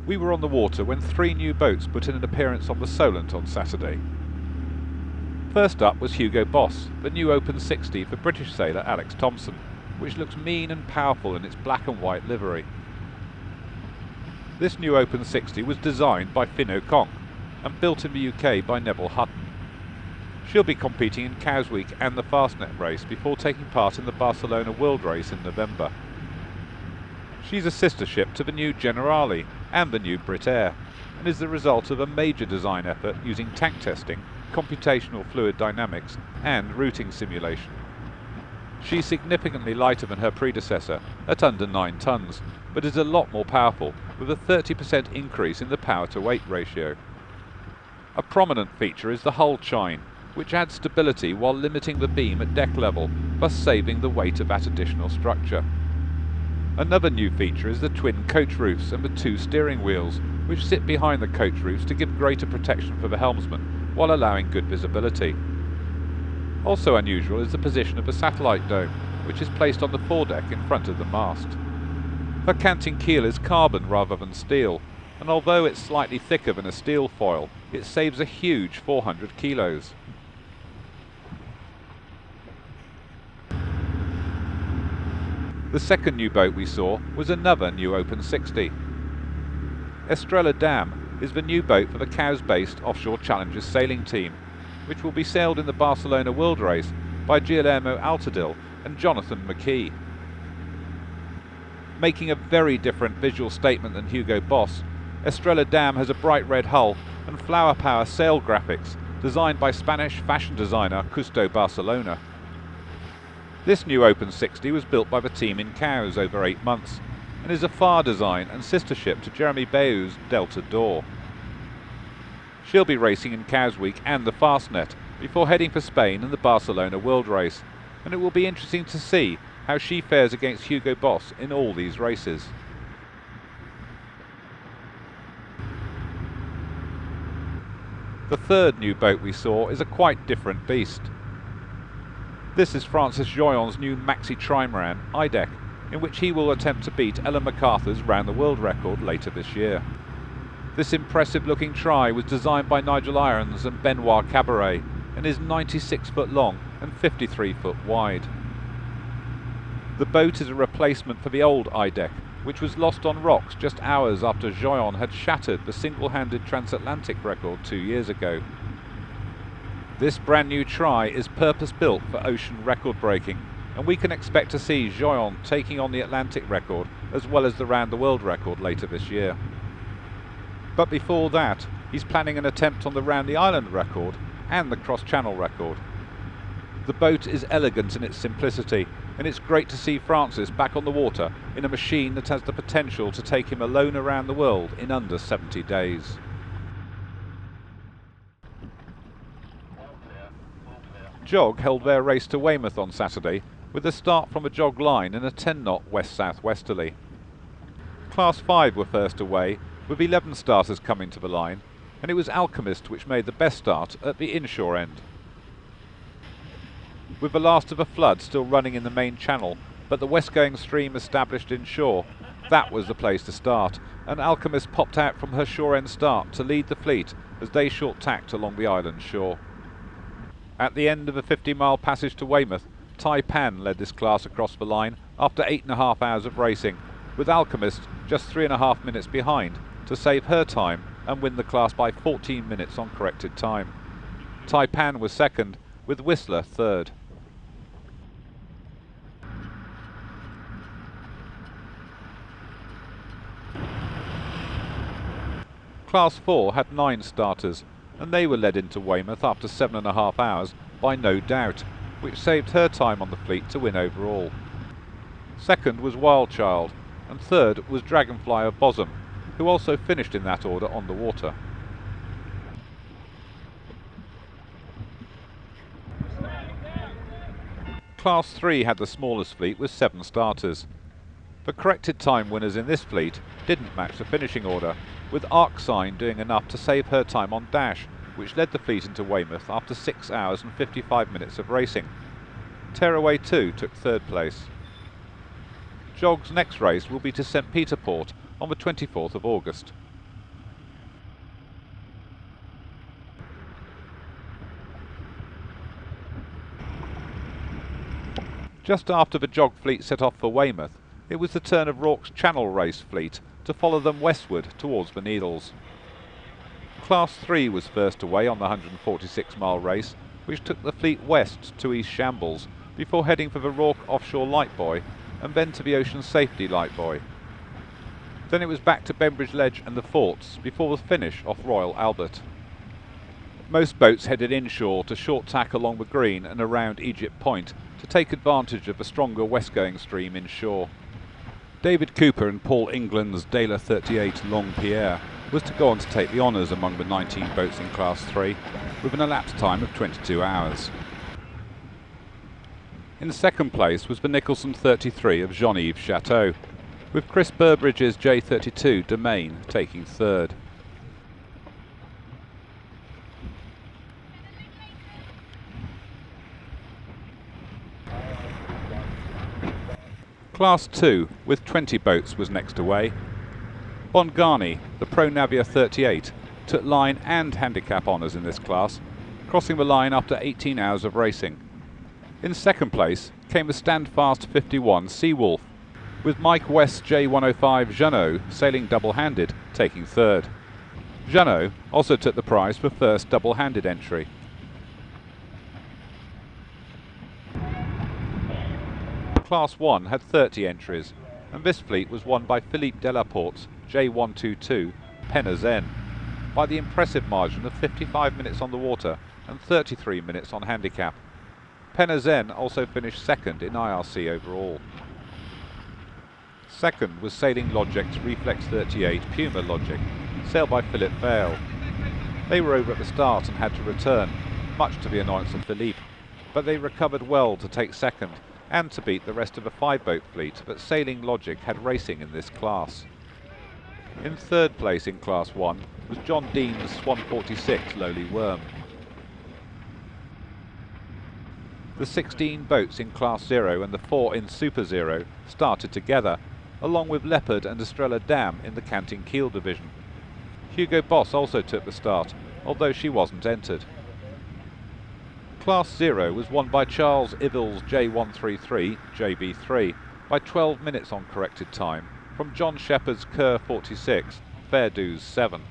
We were on the water when 3 new boats put in an appearance on the Solent on Saturday. First up was Hugo Boss, the new Open 60 for British sailor Alex Thompson, which looks mean and powerful in its black and white livery. This new Open 60 was designed by Finn O'Conk and built in the UK by Neville Hutton. She'll be competing in Cows Week and the Fastnet race before taking part in the Barcelona World Race in November. She's a sister ship to the new Generali and the new Brit Air, and is the result of a major design effort using tank testing, computational fluid dynamics and routing simulation. She's significantly lighter than her predecessor at under 9 tons, but is a lot more powerful with a 30% increase in the power to weight ratio. A prominent feature is the hull chine, which adds stability while limiting the beam at deck level, thus saving the weight of that additional structure. Another new feature is the twin coach roofs and the 2 steering wheels, which sit behind the coach roofs to give greater protection for the helmsman while allowing good visibility. Also unusual is the position of the satellite dome, which is placed on the foredeck in front of the mast. Her canting keel is carbon rather than steel, and although it's slightly thicker than a steel foil, it saves a huge 400 kilos. The second new boat we saw was another new Open 60. Estrella Dam is the new boat for the Cowes-based Offshore Challengers sailing team, which will be sailed in the Barcelona World Race by Guillermo Altadil and Jonathan McKee. Making a very different visual statement than Hugo Boss, Estrella Dam has a bright red hull and flower power sail graphics designed by Spanish fashion designer Custo Barcelona. This new Open 60 was built by the team in Cowes over 8 months and is a Far design and sister ship to Jeremy Bayou's Delta D'Or. She'll be racing in Cows Week and the Fastnet before heading for Spain and the Barcelona World Race, and it will be interesting to see how she fares against Hugo Boss in all these races. The third new boat we saw is a quite different beast. This is Francis Joyon's new Maxi Trimaran IDEC, in which he will attempt to beat Ellen MacArthur's round the world record later this year. This impressive looking tri was designed by Nigel Irons and Benoit Cabaret and is 96 foot long and 53 foot wide. The boat is a replacement for the old IDEC, which was lost on rocks just hours after Joyon had shattered the single-handed transatlantic record 2 years ago. This brand new tri is purpose-built for ocean record breaking, and we can expect to see Joyon taking on the Atlantic record as well as the round the world record later this year. But before that, he's planning an attempt on the round the island record and the cross-channel record. The boat is elegant in its simplicity, and it's great to see Francis back on the water in a machine that has the potential to take him alone around the world in under 70 days. Jog held their race to Weymouth on Saturday with a start from a jog line in a 10-knot west-southwesterly. Class 5 were first away, with 11 starters coming to the line, and it was Alchemist which made the best start at the inshore end. With the last of a flood still running in the main channel, but the west-going stream established inshore, that was the place to start, and Alchemist popped out from her shore-end start to lead the fleet as they short-tacked along the island shore. At the end of a 50-mile passage to Weymouth, Taipan led this class across the line after 8.5 hours of racing, with Alchemist just 3.5 minutes behind to save her time and win the class by 14 minutes on corrected time. Taipan was second, with Whistler third. Class 4 had 9 starters, and they were led into Weymouth after 7.5 hours by No Doubt, which saved her time on the fleet to win overall. Second was Wildchild, and third was Dragonfly of Bosom, who also finished in that order on the water. Class 3 had the smallest fleet with 7 starters. The corrected time winners in this fleet didn't match the finishing order, with Arcsign doing enough to save her time on Dash, which led the fleet into Weymouth after 6 hours and 55 minutes of racing. Tearaway 2 took third place. Jog's next race will be to St Peter Port on the 24th of August. Just after the jog fleet set off for Weymouth, it was the turn of RORC's Channel Race fleet to follow them westward towards the Needles. Class 3 was first away on the 146-mile race, which took the fleet west to East Shambles before heading for the RORC Offshore Light Buoy and then to the Ocean Safety Light Buoy. Then it was back to Bembridge Ledge and the forts before the finish off Royal Albert. Most boats headed inshore to short tack along the green and around Egypt Point to take advantage of the stronger west-going stream inshore. David Cooper and Paul England's Dela 38 Long Pierre was to go on to take the honours among the 19 boats in Class 3 with an elapsed time of 22 hours. In second place was the Nicholson 33 of Jean-Yves Chateau, with Chris Burbridge's J32 Domain taking third. Class 2, with 20 boats, was next away. Bongani, the Pro Navia 38, took line and handicap honours in this class, crossing the line after 18 hours of racing. In second place came the Standfast 51 Seawolf, with Mike West's J105 Jeannot sailing double-handed, taking third. Jeannot also took the prize for first double-handed entry. Class 1 had 30 entries, and this fleet was won by Philippe Delaporte's J122 Penazen by the impressive margin of 55 minutes on the water and 33 minutes on handicap. Penazen also finished second in IRC overall. Second was Sailing Logic's Reflex 38 Puma Logic, sailed by Philip Vale. They were over at the start and had to return, much to the annoyance of Philippe, but they recovered well to take second and to beat the rest of the 5-boat fleet that Sailing Logic had racing in this class. In third place in Class 1 was John Dean's Swan 46 Lowly Worm. The 16 boats in Class 0 and the 4 in Super 0 started together, along with Leopard and Estrella Dam in the Canting Keel division. Hugo Boss also took the start, although she wasn't entered. Class 0 was won by Charles Ivill's J133 JB3 by 12 minutes on corrected time from John Shepherd's Kerr 46 Fair Dues 7.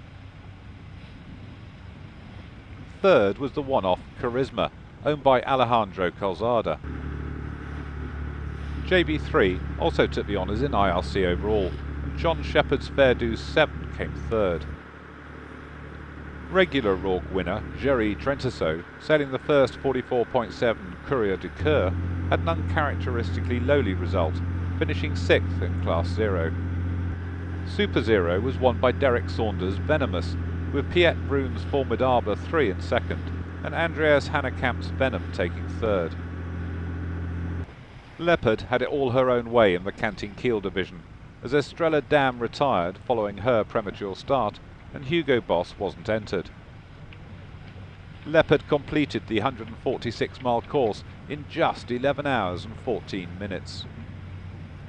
Third was the one-off Charisma, owned by Alejandro Calzada. JB3 also took the honours in IRC overall, and John Shepherd's Fair Dues 7 came third. Regular RORC winner Jerry Trentiso, sailing the first 44.7 Courier du Coeur, had an uncharacteristically lowly result, finishing 6th in Class 0. Super 0 was won by Derek Saunders' Venomous, with Piet Broon's Formidable 3 in second, and Andreas Hannekamp's Venom taking third. Leopard had it all her own way in the Canting Keel division, as Estrella Dam retired following her premature start, and Hugo Boss wasn't entered. Leopard completed the 146-mile course in just 11 hours and 14 minutes.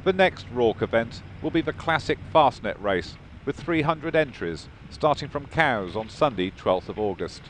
The next RORC event will be the classic Fastnet race, with 300 entries, starting from Cowes on Sunday 12th of August.